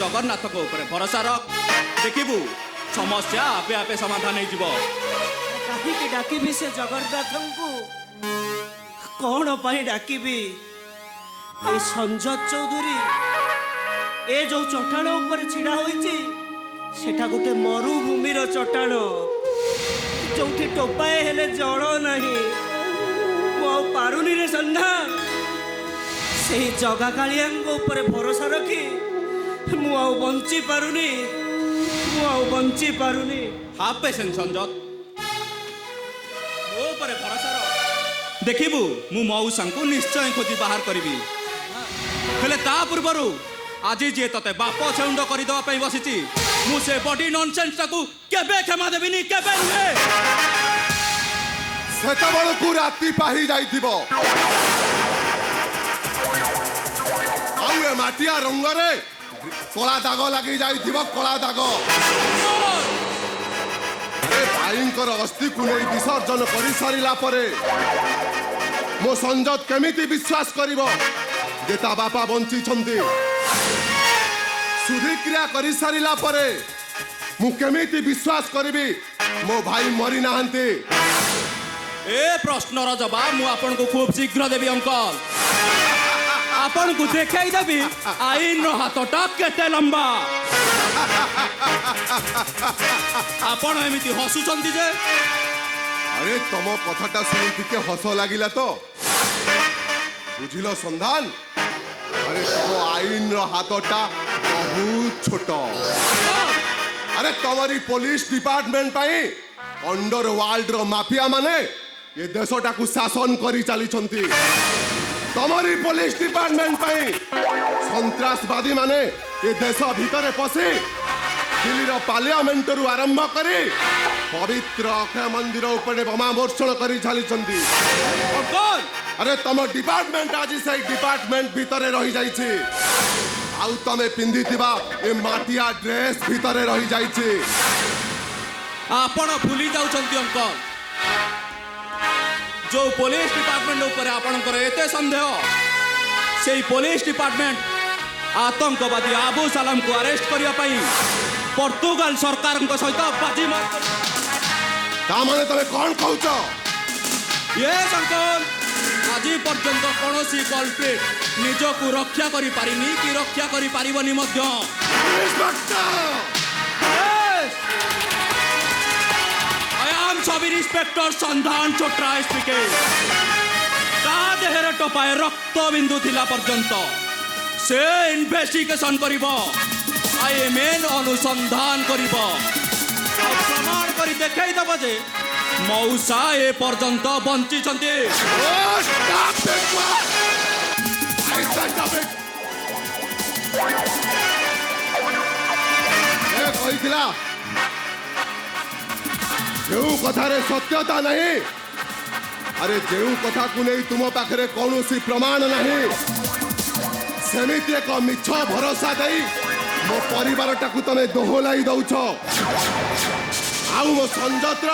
जगन्नाथ को ऊपर भरोसा रख देखिबू समस्या आपे आपे समाधान हो जीव कहीं डाकिबी से जगन्नाथ को कौन पाई डाकिबी ए संजत चौधरी ए जो चट्टाण ऊपर छिड़ा होइची सेटा गोटे मरुभूमिर चट्टाण जो टोपाए हेले जल नहीं मु पारुनी रे संधान से जगा कालिया ऊपर भरोसा रखी मु बंची पारुनी हाफ पेसेंट संजत मो ऊपर भरोसा रख देखिबू मु मौसा को निश्चय खोजी बाहर करी हेले ता पूर्वरु आज जी तते बाप छेउंड करदेवा बसी मुझे बडी नॉनसेंस टाकू केबे क्षमा देबिनी केबे नुहे सेतबेलकु राति पाही जाइथिबो आउ ए माटिया रंगरे कला दाग लगी जाइथिबो कला दाग अरे भाईंकर अस्थि को नहीं विसर्जन करि सारिला परे मो संजत केमिति विश्वास करिवो जे ता बापा बंची छंती सुधिक्रिया करि सारिला परे मु केमिति विश्वास करिवि मो भाई मरि नाहंती ए प्रश्नर जवाब मु आपन को खूब शीघ्र देबी अंकल आपन को देखाई देबी आईन रो हाथटा केते लंबा आपन एमिति हसुचंती जे अरे तुम कथाटा सुनी टिके हस लागिला तो बुझिलो संधान अरे तुम आईन रो हाथटा बहुत छोट अरे तुम्हारी पुलिस डिपार्टमेंट पाई अंडर वर्ल्ड रो माफिया माने ये देशटा को शासन करी चली छंती तुम्हारी पुलिस डिपार्टमेंट पाई संत्रासवादी माने ये देश भीतर पसी दिल्ली पार्लियामेंट रु आरंभ करी पवित्र अक्षय मंदिर उपरे बोमा वर्षण करी चली छंती अरे तुम डिपार्टमेंट आज से डिपार्टमेंट भीतर रही जाइछि आउ तमे पिंदी थिबा ए माटिया ड्रेस भीतर रही जाइछि आपण भूली जाउछंती अंकल जो पुलिस डिपार्टमेंट ऊपर आपणकर एते संदेह से पुलिस डिपार्टमेंट आतंकवादी आबू सलाम को अरेस्ट करिया पई पोर्तुगाल सरकार सहित बाजी मार तामाने तमे कोन कहउछो ये अंकल आज पर्यंत कौनसी कल्प्रिट निजको रक्षा करि पारिनी कि रक्षा करि पारिबनी मध्य सब इंस्पेक्टर संधान चोट्रा स्पीकिंग ता देहर टपाए रक्त बिंदु थिला पर्यंत से इन्वेस्टिगेशन करिवो आईएमएन अनुसंधान करिवो प्रमाण करी देखाई दबो जे मौसा ए पर्यंत बंची छंती कहिथिला जो कथारे सत्यता नहीं अरे जो कथा को नहीं तुम पाखरे कौन सी प्रमाण नहीं सेमिति एक मिछ भरोसा दे मो परिवार टाकू तमे दोहलाई दउछ आउ मो संजतर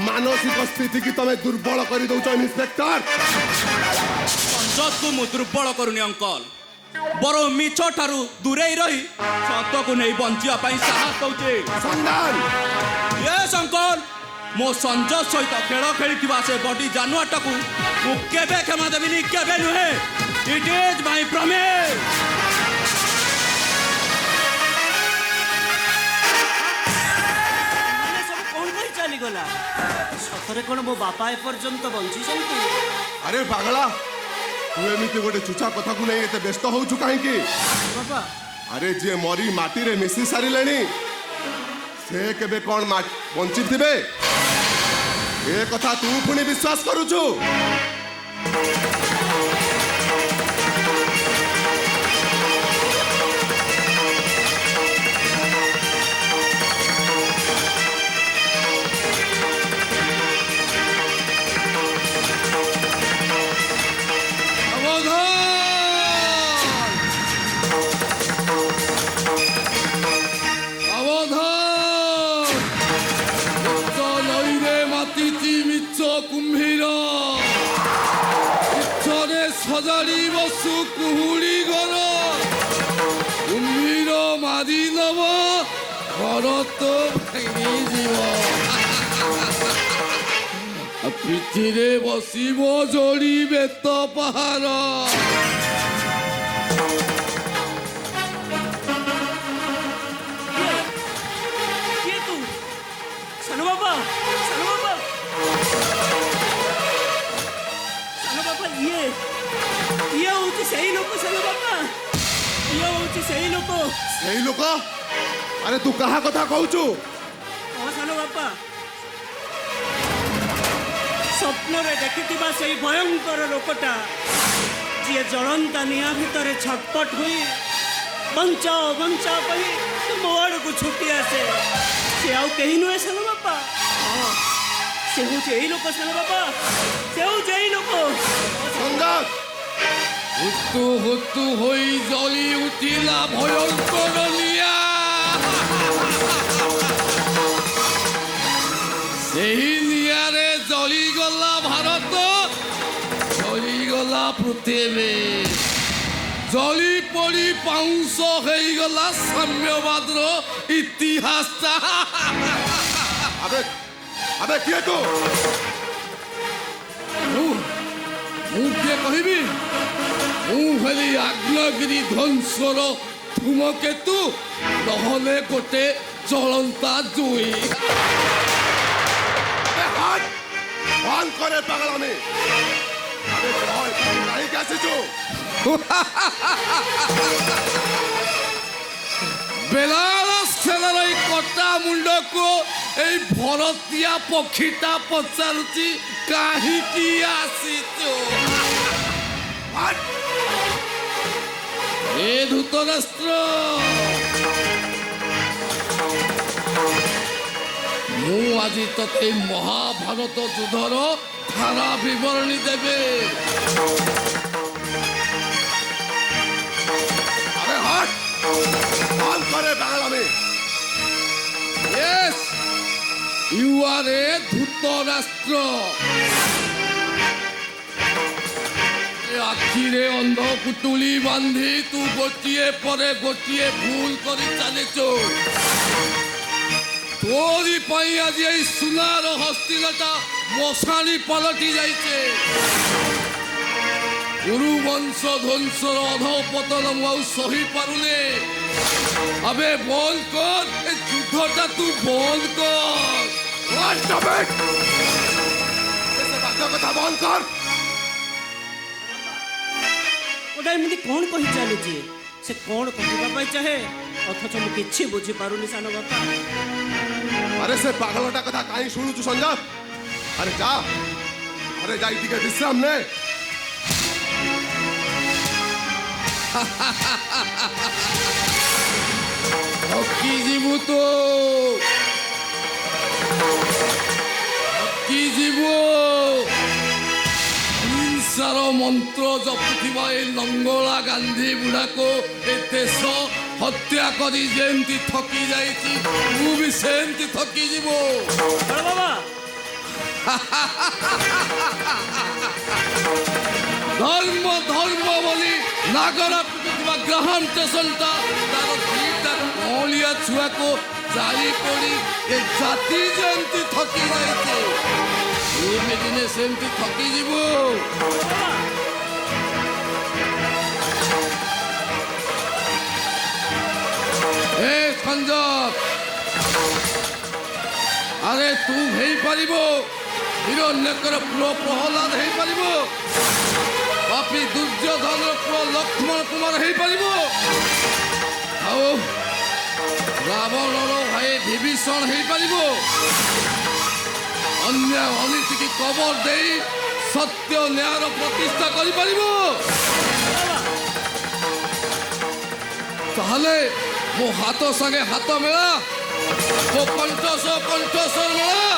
मानसिक स्थिति की तमे दुर्बल करी दउछ इंस्पेक्टर संजत को मु दुर्बल करूनी अंकल बरो मिछ ठारू दूरे रही सत्य को नहीं बंचिया पाई साहस दउछे संधान यस अंकल मो संजय सहित खेल खेली से बडी जानवर टाकू मु केबे क्षमा देबिनी केबे नुहे इट इज माय प्रॉमिस सब कौन करी चली गला सतरे कोन मो बापा ए पर्यंत बंची छंती अरे पागला तू एमिति गोटे चुचा कथा को नहीं एते व्यस्त होउछु काहे की बाबा अरे जे मरी माटी रे मिसी सारी लेनी से केबे कोन बंची थिबे ए कथा तू पुणी विश्वास करूछु কুম্ভীর সজারি বসু কুহুড়ি ঘর কুম্ভীর ମାରି ନବ ଭରତ ଭାଙ୍ଗିଯିବ ପିଠିରେ ବସିବ ଯୋଡ଼ି ବେତ ପାହାର କିଏ ତୁ ସାନ ବାପା ସାନ ବାପା ସାନ ବାପା ଇଏ ହଉଛି ସେଇ ଲୋକ ସାନ ବାପା ଇଏ ହଉଛି ସେଇ ଲୋକ ସେଇ ଲୋକ ଆରେ ତୁ କାହା କଥା କହୁଛୁ ହଁ ସାନ ବାପା ସ୍ୱପ୍ନରେ ଦେଖିଥିବା ସେଇ ଭୟଙ୍କର ଲୋକଟା ଯିଏ ଜଳନ୍ତା ନିଆଁ ଭିତରେ ଛଟପଟ ହୋଇ ବଞ୍ଚାଅ ବଞ୍ଚାଅ କହି ମୋ ଆଡ଼କୁ ଛୁଟି ଆସେ ସେ ଆଉ କେହି ନୁହେଁ ସାନ ବାପା ହଁ ସେ ହେଉଛି ଏଇ ଲୋକ ସାନ ବାପା ସେ ହେଉଛି ଏଇ ଲୋକ ସଞ୍ଜାତ ହୁତୁ ହୁତୁ ହୋଇ ଜଳି ଉଠିଲା ଭୟଙ୍କର ନିଆଁ ସେହି ନିଆଁରେ ଜଳିଗଲା ଭାରତ ଜଳିଗଲା ପୃଥିବୀ ଜଳି ପଡ଼ି ପାଉଁଶ ହେଇଗଲା ସାମ୍ୟବାଦର ଇତିହାସ ଆବେ ଆବେ କିଏ ତୁ ମୁଁ କିଏ କହିବି ମୁଁ ହେଲି ଆଗ୍ନେୟଗିରି ଧ୍ୱଂସର ଧୂମକେତୁ ନହେଲେ ଗୋଟେ ଚଳନ୍ତା ଜୁଇ হাত বন্ধ করে পাগলামি আরে ভয় কাহিকে আসিছু বেলারস খেলার এই কটা মুন্ডকু এই ভরতিয়া পক্ষীটা পচারুচি কাহিকি আসিছু এ ধূতরাষ্ট্র ମୁଁ ଆଜି ତତେ ମହାଭାରତ ଯୁଦ୍ଧର ଧାରା ବିବରଣୀ ଦେବେ আরে হাত বন্ধ করে পাগলামি Yes, you are a ধূতরাষ্ট্র আখিরে অন্ধ পুতুলি বান্ধি তু গোটিয়ে পরে গোটিয়ে ভুল করে চালিছু তোরি পাই আজি এই সোনার হস্তিলটা মশানি পালটি যাইছে গুরুবংশ ধ্বংসর অধপতন মু আউ সহি পারুনে আবে বল কর এই যুদ্ধটা তু বল কর Stop it! এসে বাচ্চা কথা বন্ধ কর ওটা এমনি କ'ଣ କହି ଚାଲିଛି ସେ କ'ଣ କହିବା ପାଇଁ ଚାହେଁ ଅଥଚ ମୁଁ କିଛି ବୁଝିପାରୁନି ସାନ ବାପା আরে সে পাগলটা কথা কাই শুনুছু সঞ্জাত আরে যা আরে যাই টিকে বিশ্রাম নে হকি জীবু তো হকি জীবু হিংসার মন্ত্র জপুথিবা এই লঙ্গলা গান্ধী বুড়াকো এ দেশ হত্যা করি যেমতি ঠকি যাইছি মু বি সেমতি ঠকি যাব ବଡ଼ ବାବା ধর্ম ধর্ম বলি নাগরা পিটুথিবা গ্রহণ স্টেশনটা তার দুইটা কলিয়া ছুয়াকো জালি পড়ি এ জাতি যেমতি ঠকি যাইছে তুমি দিনে সেমতি ঠকি যাব এ সঞ্জত আরে তু হেই পারিব হিরণ্যকর পুরো প্রহ্লাদ হেই পারিব পাপি দুর্যোধনর পুরো লক্ষ্মণ কুমার হেই পারিব ଆଉ ରାବଣର ଭାଇ ବିଭୀଷଣ ହେଇପାରିବ ଅନ୍ୟ ଅନୀତିକି କବର ଦେଇ ସତ୍ୟ ନ୍ୟାୟର ପ୍ରତିଷ୍ଠା କରିପାରିବ ତାହେଲେ ମୋ ହାତ ସାଙ୍ଗେ ହାତ ମେଳା ମୋ କଣ୍ଠ ସହ କଣ୍ଠ ସହ ମେଳା